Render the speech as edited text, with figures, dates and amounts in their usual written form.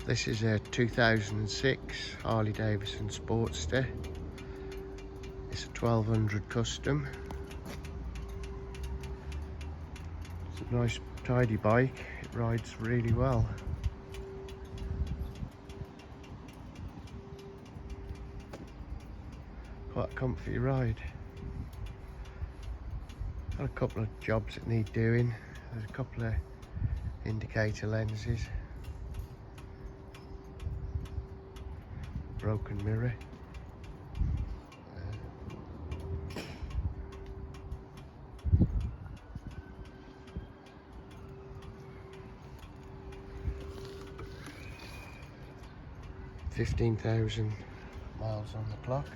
This is a 2006 Harley Davidson Sportster. It's a 1200 custom. It's a nice tidy bike, it rides really well. Quite a comfy ride. Got a couple of jobs that need doing. There's a couple of indicator lenses, broken mirror. $15,000 miles on the clock.